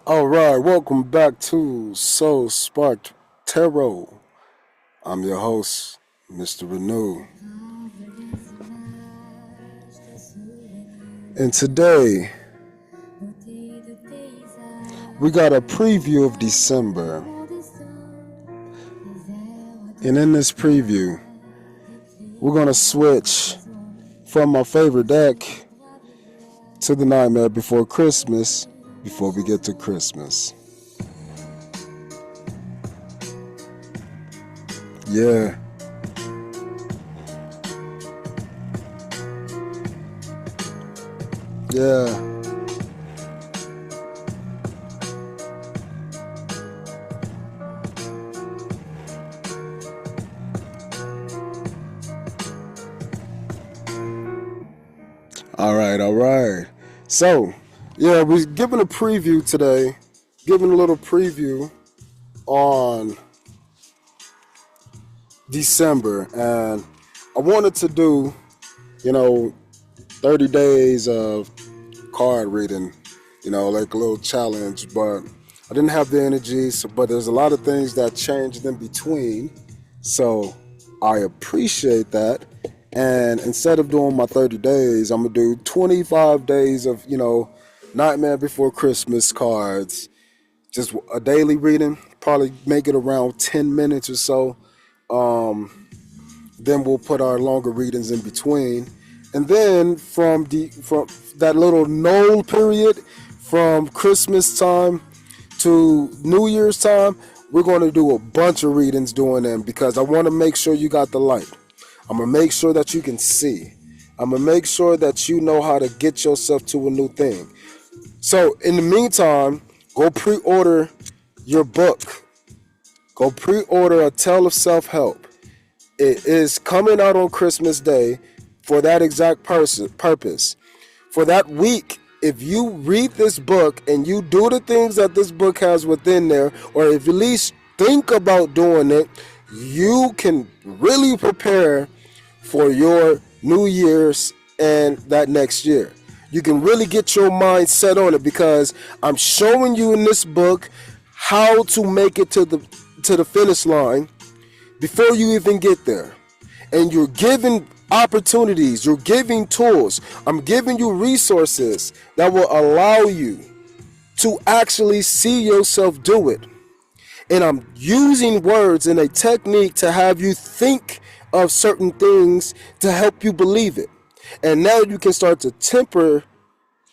All right, welcome back to Soul Spark Tarot. I'm your host, Mr. Renew. And today, we got a preview of December. And in this preview, we're going to switch from my favorite deck to the Nightmare Before Christmas before we get to Christmas. Yeah. Yeah. All right. So, yeah, we're giving a preview today, giving a little preview on December. And I wanted to do, 30 days of card reading, like a little challenge, but I didn't have the energy. But there's a lot of things that changed in between. So I appreciate that. And instead of doing my 30 days, I'm going to do 25 days of, Nightmare Before Christmas cards. Just a daily reading, probably make it around 10 minutes or so. Then we'll put our longer readings in between. And then from that little null period from Christmas time to New Year's time, we're going to do a bunch of readings doing them because I want to make sure you got the light. I'm going to make sure that you can see. I'm going to make sure that you know how to get yourself to a new thing. So in the meantime, go pre-order your book. Go pre-order A Tale of Self-Help. It is coming out on Christmas Day for that exact purpose. For that week, if you read this book and you do the things that this book has within there, or if you at least think about doing it, you can really prepare for your New Year's and that next year. You can really get your mind set on it because I'm showing you in this book how to make it to the finish line before you even get there. And you're giving opportunities, you're giving tools. I'm giving you resources that will allow you to actually see yourself do it. And I'm using words and a technique to have you think of certain things to help you believe it. And now you can start to temper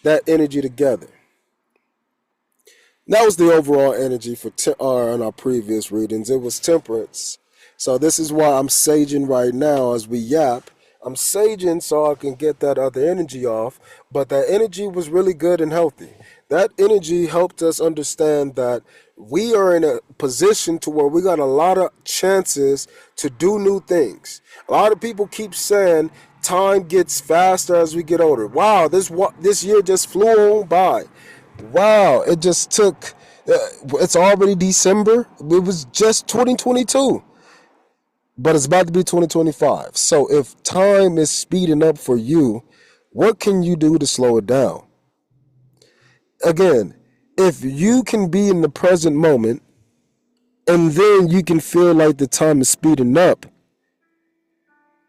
that energy together. That was the overall energy for in our previous readings. It was temperance. So this is why I'm saging right now as we yap. I'm saging so I can get that other energy off. But that energy was really good and healthy. That energy helped us understand that we are in a position to where we got a lot of chances to do new things. A lot of people keep saying time gets faster as we get older. Wow, this year just flew on by. Wow, it just took, it's already December. It was just 2022, but it's about to be 2025. So if time is speeding up for you, what can you do to slow it down? Again, if you can be in the present moment and then you can feel like the time is speeding up,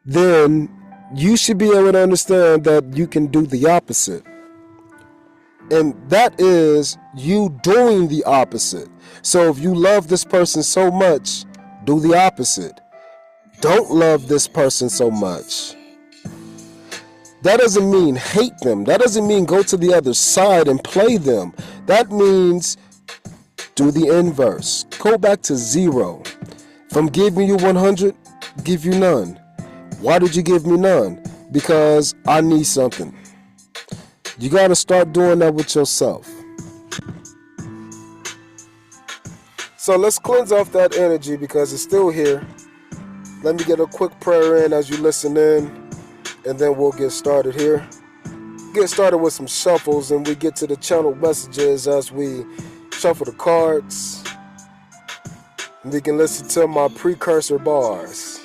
then you should be able to understand that you can do the opposite. And that is you doing the opposite. So if you love this person so much, do the opposite. Don't love this person so much. That doesn't mean hate them. That doesn't mean go to the other side and play them. That means do the inverse. Go back to zero. If I'm giving you 100, give you none. Why did you give me none? Because I need something. You got to start doing that with yourself. So let's cleanse off that energy because it's still here. Let me get a quick prayer in as you listen in, and then we'll get started here. Get started with some shuffles, and we get to the channel messages as we shuffle the cards. And we can listen to my precursor bars.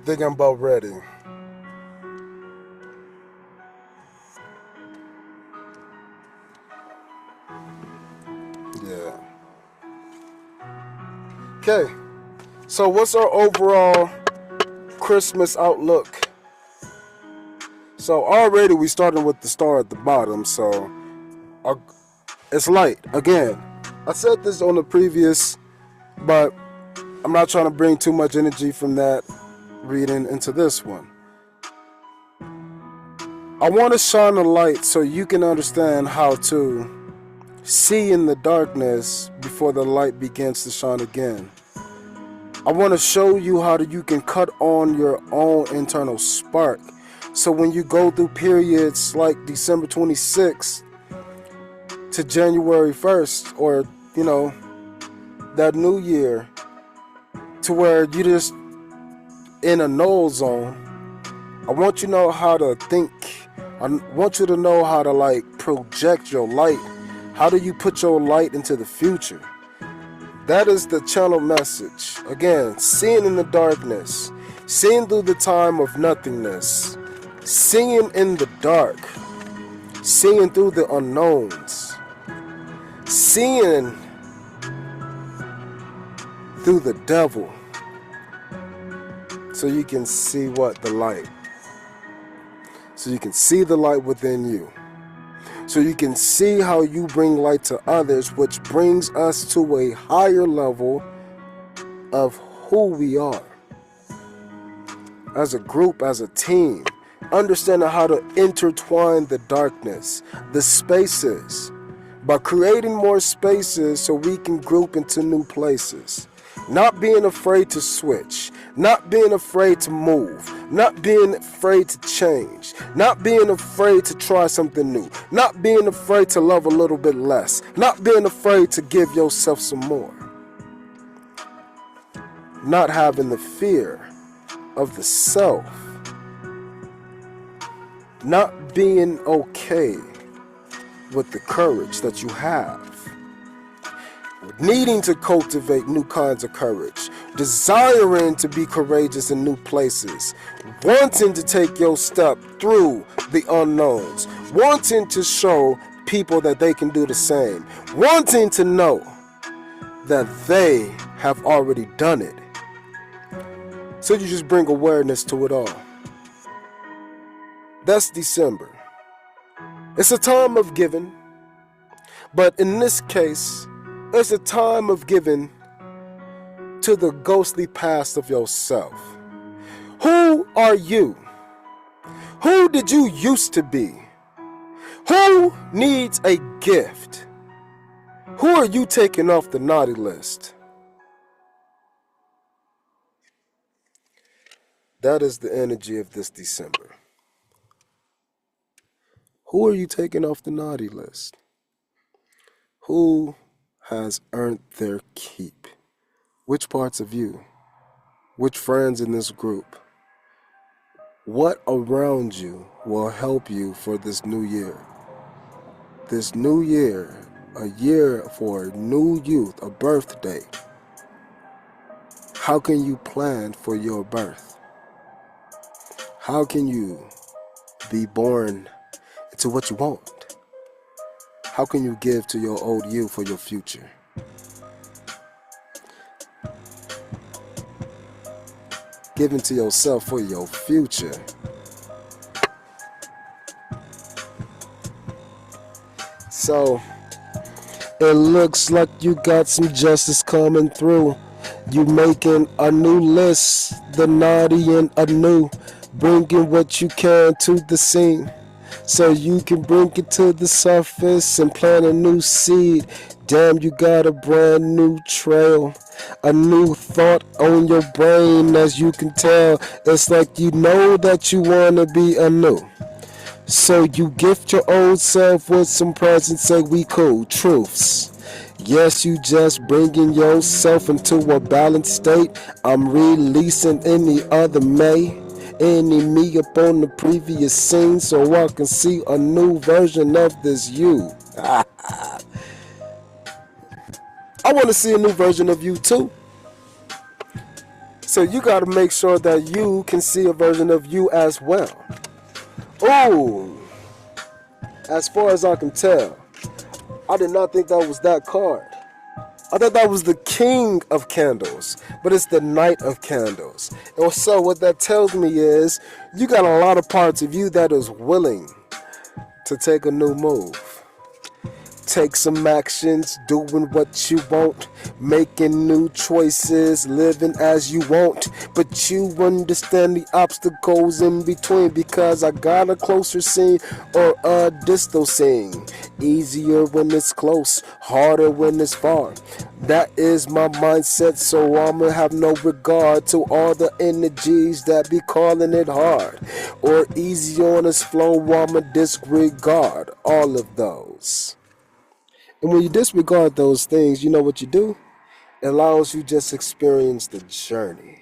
think I'm about ready. Yeah. Okay. So what's our overall Christmas outlook? So already we started with the star at the bottom. So uh, it's light. Again, I said this on the previous, but I'm not trying to bring too much energy from that reading into this one. I want to shine a light so you can understand how to see in the darkness before the light begins to shine again. I want to show you how you can cut on your own internal spark. So when you go through periods like December 26th to January 1st, or, that new year, to where you just in a null zone, I want you to know how to think. I want you to know how to project your light. How do you put your light into the future? That is the channel message. Again, seeing in the darkness, seeing through the time of nothingness, seeing in the dark, seeing through the unknowns, seeing through the devil, so you can see the light. So you can see the light within you. So you can see how you bring light to others, which brings us to a higher level of who we are. As a group, as a team, understanding how to intertwine the darkness, the spaces, by creating more spaces so we can group into new places. Not being afraid to switch, not being afraid to move, not being afraid to change, not being afraid to try something new, not being afraid to love a little bit less, not being afraid to give yourself some more. Not having the fear of the self, not being okay with the courage that you have. Needing to cultivate new kinds of courage, desiring to be courageous in new places, wanting to take your step through the unknowns, wanting to show people that they can do the same, wanting to know that they have already done it. So you just bring awareness to it all. That's December. It's a time of giving, but in this case, it's a time of giving to the ghostly past of yourself. Who are you? Who did you used to be? Who needs a gift? Who are you taking off the naughty list? That is the energy of this December. Who are you taking off the naughty list? Who has earned their keep? Which parts of you? Which friends in this group? What around you will help you for this new year? This new year, a year for new youth, a birthday. How can you plan for your birth? How can you be born into what you want? How can you give to your old you for your future? Giving to yourself for your future. So, it looks like you got some justice coming through. You making a new list, the naughty and anew, bringing what you can to the scene, so you can bring it to the surface and plant a new seed. Damn, you got a brand new trail, a new thought on your brain. As you can tell, it's like you know that you want to be anew. So you gift your old self with some presents, say we cool truths. Yes, you just bringing yourself into a balanced state. I'm releasing any other any me up on the previous scene, so I can see a new version of this you. I want to see a new version of you too. So So you got to make sure that you can see a version of you as well. Oh, as far as I can tell, I did not think that was that card. I thought that was the King of Candles, but it's the Knight of Candles. And so what that tells me is you got a lot of parts of you that is willing to take a new move. Take some actions, doing what you want, making new choices, living as you want. But you understand the obstacles in between, because I got a closer scene or a distal scene. Easier when it's close, harder when it's far. That is my mindset, so I'ma have no regard to all the energies that be calling it hard or easy on this flow. I'ma disregard all of those. And when you disregard those things, you know what you do? It allows you just experience the journey.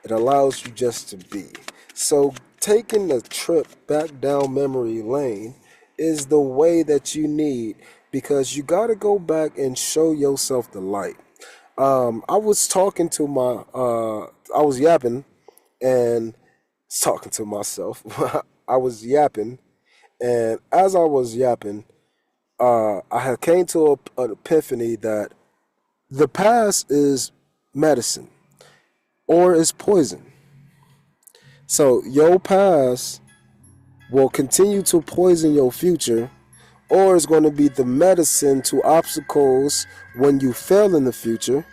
It allows you just to be. So taking the trip back down memory lane is the way that you need, because you got to go back and show yourself the light. I was talking to I was yapping and talking to myself. I was yapping, and as I was yapping, I had came to an epiphany that the past is medicine or is poison. So your past will continue to poison your future, or it's going to be the medicine to obstacles when you fail in the future,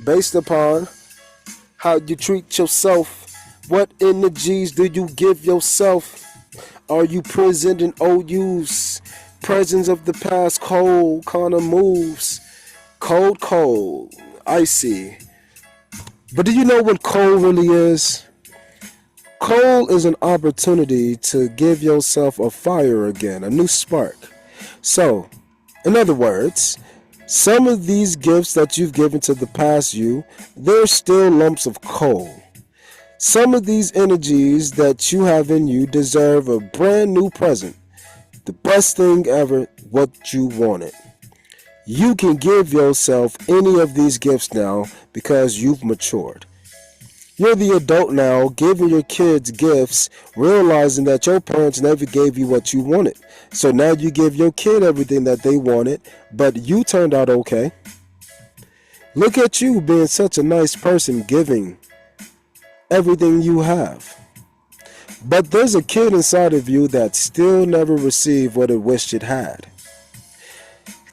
based upon how you treat yourself. What energies do you give yourself? Are you presenting OUs? Presence of the past, cold kind of moves. Cold, icy. But do you know what cold really is? Cold is an opportunity to give yourself a fire again, a new spark. So, in other words, some of these gifts that you've given to the past you, they're still lumps of coal. Some of these energies that you have in you deserve a brand new present. The best thing ever, what you wanted. You can give yourself any of these gifts now because you've matured. You're the adult now, giving your kids gifts, realizing that your parents never gave you what you wanted. So now you give your kid everything that they wanted, but you turned out okay. Look at you being such a nice person, giving everything you have. But there's a kid inside of you that still never received what it wished it had.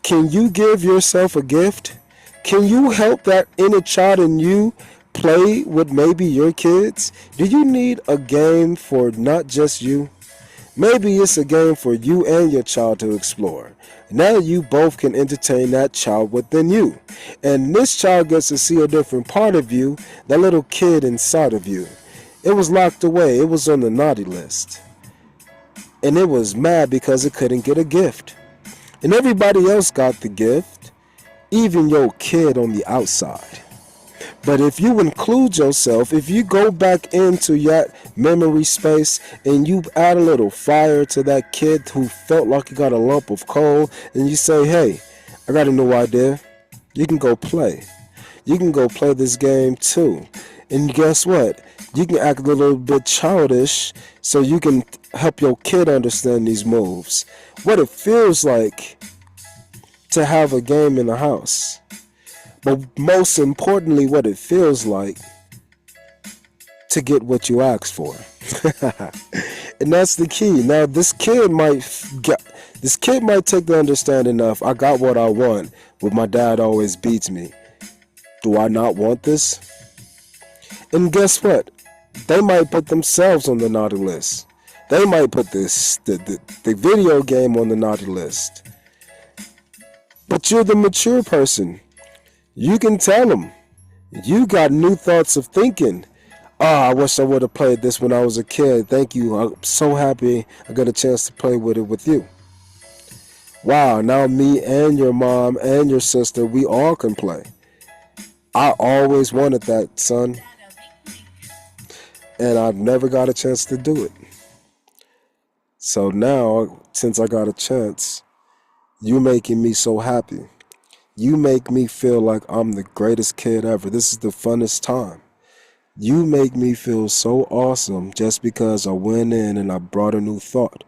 Can you give yourself a gift? Can you help that inner child in you play with maybe your kids? Do you need a game for not just you? Maybe it's a game for you and your child to explore. Now you both can entertain that child within you. And this child gets to see a different part of you, that little kid inside of you. It was locked away. It was on the naughty list. And it was mad because it couldn't get a gift. And everybody else got the gift, even your kid on the outside. But if you include yourself, if you go back into that memory space and you add a little fire to that kid who felt like he got a lump of coal, and you say, hey, I got a new idea. You can go play. You can go play this game too. And guess what? You can act a little bit childish so you can help your kid understand these moves. What it feels like to have a game in the house. But most importantly, what it feels like to get what you asked for. And that's the key. Now this kid might take the understanding of, I got what I want, but my dad always beats me. Do I not want this? And guess what? They might put themselves on the naughty list. They might put the video game on the naughty list. But you're the mature person. You can tell them. You got new thoughts of thinking. Oh, I wish I would have played this when I was a kid. Thank you. I'm so happy I got a chance to play with it with you. Wow, now me and your mom and your sister, we all can play. I always wanted that, son. And I never got a chance to do it. So now, since I got a chance, you making me so happy. You make me feel like I'm the greatest kid ever. This is the funnest time. You make me feel so awesome just because I went in and I brought a new thought.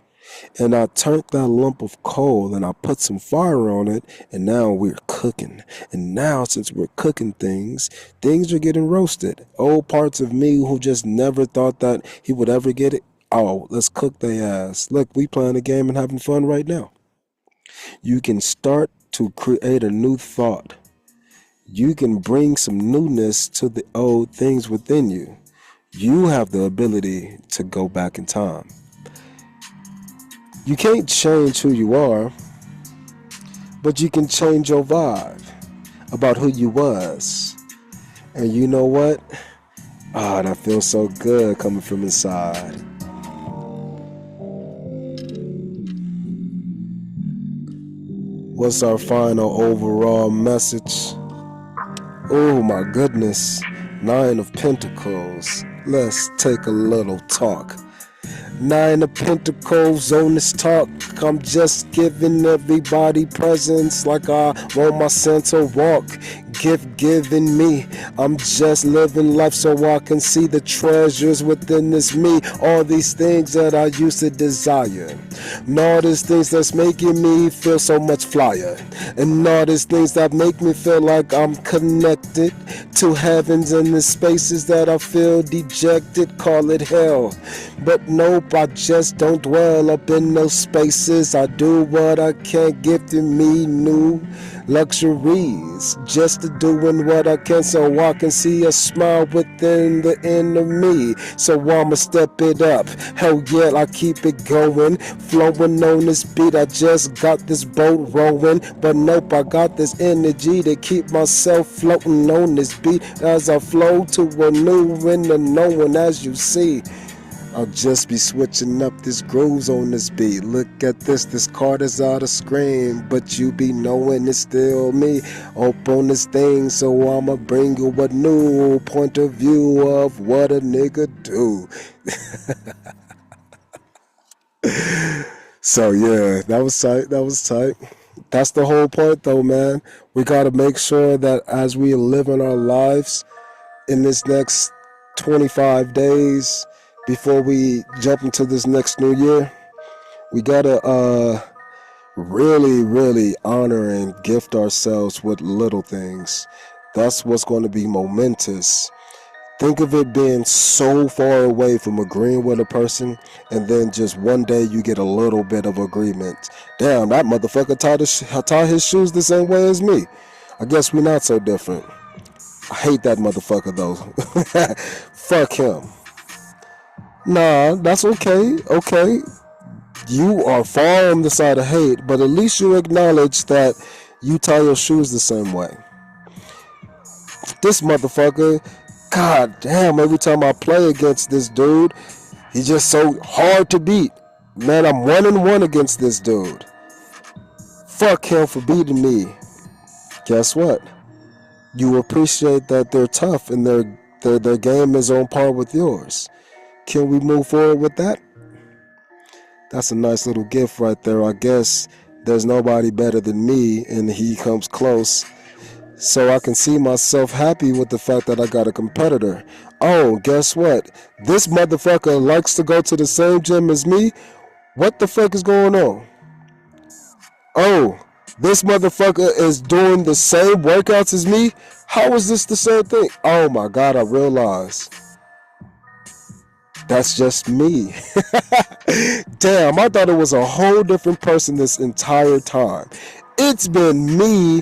And I turned that lump of coal and I put some fire on it, and now we're cooking. And now, since we're cooking things are getting roasted. Old parts of me who just never thought that he would ever get it. Oh, let's cook their ass. Look, we playing a game and having fun right now. You can start to create a new thought. You can bring some newness to the old things within you. You have the ability to go back in time. You can't change who you are, but you can change your vibe about who you was. And you know what? Ah, that feels so good coming from inside. What's our final overall message? Oh my goodness. Nine of Pentacles. Let's take a little talk. Nine of Pentacles on this talk. I'm just giving everybody presents like I want my Santa walk. Gift giving me. I'm just living life so I can see the treasures within this me. All these things that I used to desire. And all these things that's making me feel so much flyer. And all these things that make me feel like I'm connected to heavens and the spaces that I feel dejected. Call it hell. But nope, I just don't dwell up in those spaces. I do what I can, gifting me new luxuries, just to doing what I can so I can see a smile within the inner me. So I'ma step it up. Hell yeah, I keep it going, flowing on this beat. I just got this boat rowing, but nope, I got this energy to keep myself floating on this beat as I flow to a new and unknown. As you see, I'll just be switching up this grooves on this beat. Look at this card is out of screen, but you be knowing it's still me up on this thing. So I'ma bring you a new point of view of what a nigga do. So yeah, that was tight. That was tight. That's the whole point though, man. We gotta make sure that as we live in our lives in this next 25 days before we jump into this next new year, we gotta really honor and gift ourselves with little things. That's what's going to be momentous. Think of it being so far away from agreeing with a person, and then just one day you get a little bit of agreement. Damn, that motherfucker tie his shoes the same way as me. I guess we're not so different. I hate that motherfucker though. Fuck him. Nah, that's okay. Okay. You are far on the side of hate, but at least you acknowledge that you tie your shoes the same way. This motherfucker, god damn, every time I play against this dude, he's just so hard to beat. Man, I'm 1-1 against this dude. Fuck him for beating me. Guess what? You appreciate that they're tough and their game is on par with yours. Can we move forward with that? That's a nice little gift right there. I guess there's nobody better than me and he comes close. So I can see myself happy with the fact that I got a competitor. Oh, guess what? This motherfucker likes to go to the same gym as me. What the fuck is going on? Oh, this motherfucker is doing the same workouts as me? How is this the same thing? Oh my god, I realized. That's just me. Damn, I thought it was a whole different person this entire time. It's been me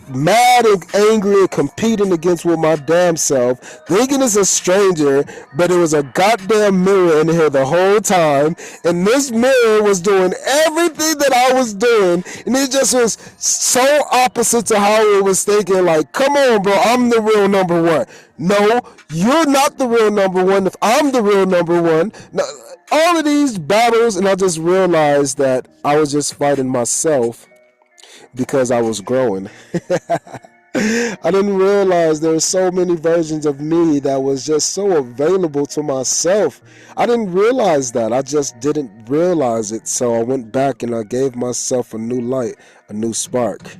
mad and angry and competing against with my damn self, thinking it's a stranger, but it was a goddamn mirror in here the whole time, and this mirror was doing everything that I was doing, and it just was so opposite to how it was thinking, like, come on bro, I'm the real number one. No, you're not the real number one if I'm the real number one. Now, all of these battles, and I just realized that I was just fighting myself because I was growing. I didn't realize there were so many versions of me that was just so available to myself. I didn't realize that. I just didn't realize it. So I went back and I gave myself a new light, a new spark.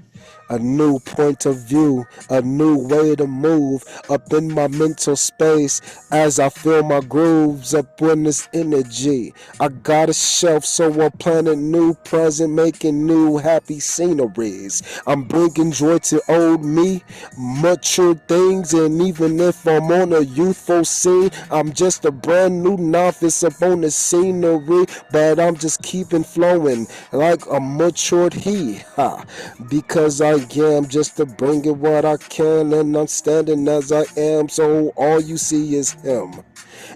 a new point of view, a new way to move up in my mental space as I feel my grooves up in this energy. I got a shelf, so I'm planning new present, making new happy sceneries. I'm bringing joy to old me, mature things, and even if I'm on a youthful scene, I'm just a brand new novice up on the scenery, but I'm just keeping flowing like a matured he, ha, because I am just to bring it what I can, and I'm standing as I am, so all you see is him.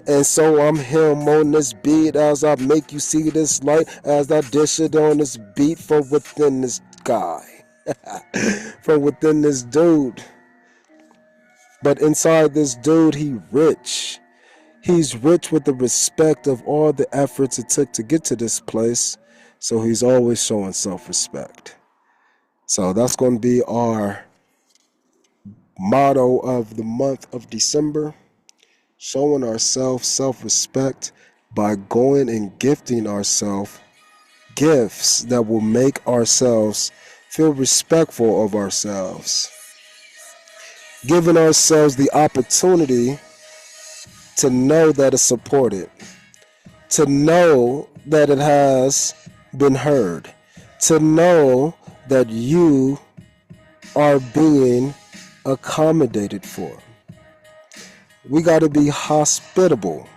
And so I'm him on this beat as I make you see this light, as I dish it on this beat from within this guy, from within this dude. But inside this dude, he rich. He's rich with the respect of all the efforts it took to get to this place. So he's always showing self-respect. So that's going to be our motto of the month of December. Showing ourselves self-respect by going and gifting ourselves gifts that will make ourselves feel respectful of ourselves. Giving ourselves the opportunity to know that it's supported, to know that it has been heard, to know that you are being accommodated for. We got to be hospitable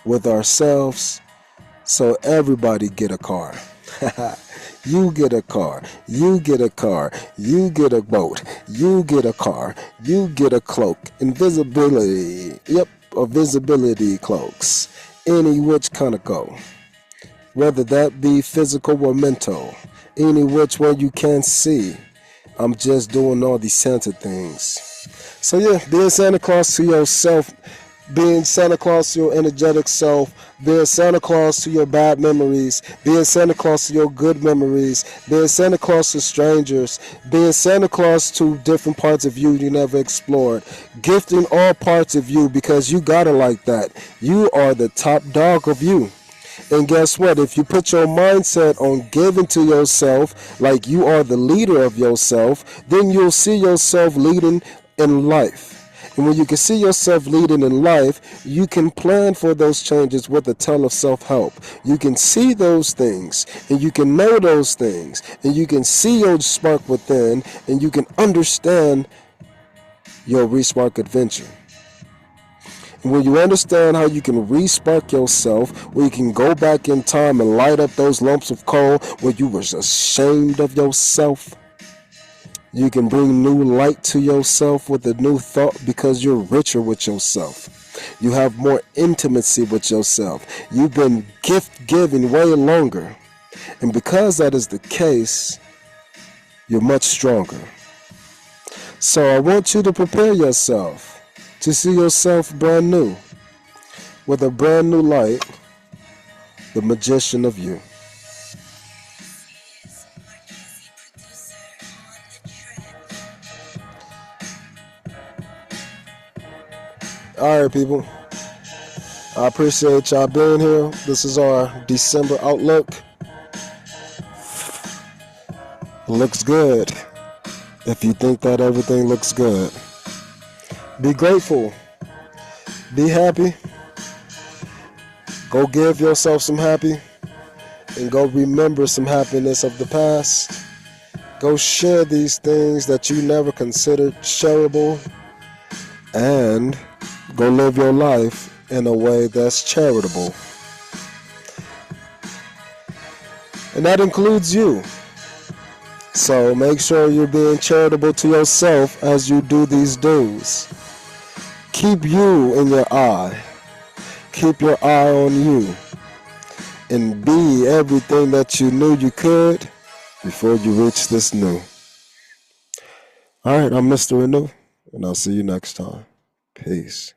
with ourselves so everybody get a car. You get a car, you get a car, you get a boat, you get a car, you get a cloak, invisibility, yep, or visibility cloaks, any which kind of go, whether that be physical or mental, any which one you can see. I'm just doing all these Santa things. So yeah, being Santa Claus to yourself, being Santa Claus to your energetic self, being Santa Claus to your bad memories, being Santa Claus to your good memories, being Santa Claus to strangers, being Santa Claus to different parts of you never explored, gifting all parts of you because you got it like that. You are the top dog of you. And guess what? If you put your mindset on giving to yourself like you are the leader of yourself, then you'll see yourself leading in life. And when you can see yourself leading in life, you can plan for those changes with a ton of self-help. You can see those things, and you can know those things, and you can see your spark within, and you can understand your re-spark adventure. And when you understand how you can re-spark yourself, where you can go back in time and light up those lumps of coal where you were ashamed of yourself, you can bring new light to yourself with a new thought because you're richer with yourself. You have more intimacy with yourself. You've been gift giving way longer. And because that is the case, you're much stronger. So I want you to prepare yourself to see yourself brand new, with a brand new light, the magician of you. All right, people. I appreciate y'all being here. This is our December outlook. Looks good. If you think that everything looks good, be grateful. Be happy. Go give yourself some happy. And go remember some happiness of the past. Go share these things that you never considered shareable. And go live your life in a way that's charitable. And that includes you. So make sure you're being charitable to yourself as you do these do's. Keep you in your eye. Keep your eye on you. And be everything that you knew you could before you reach this new. All right, I'm Mr. Renew, and I'll see you next time. Peace.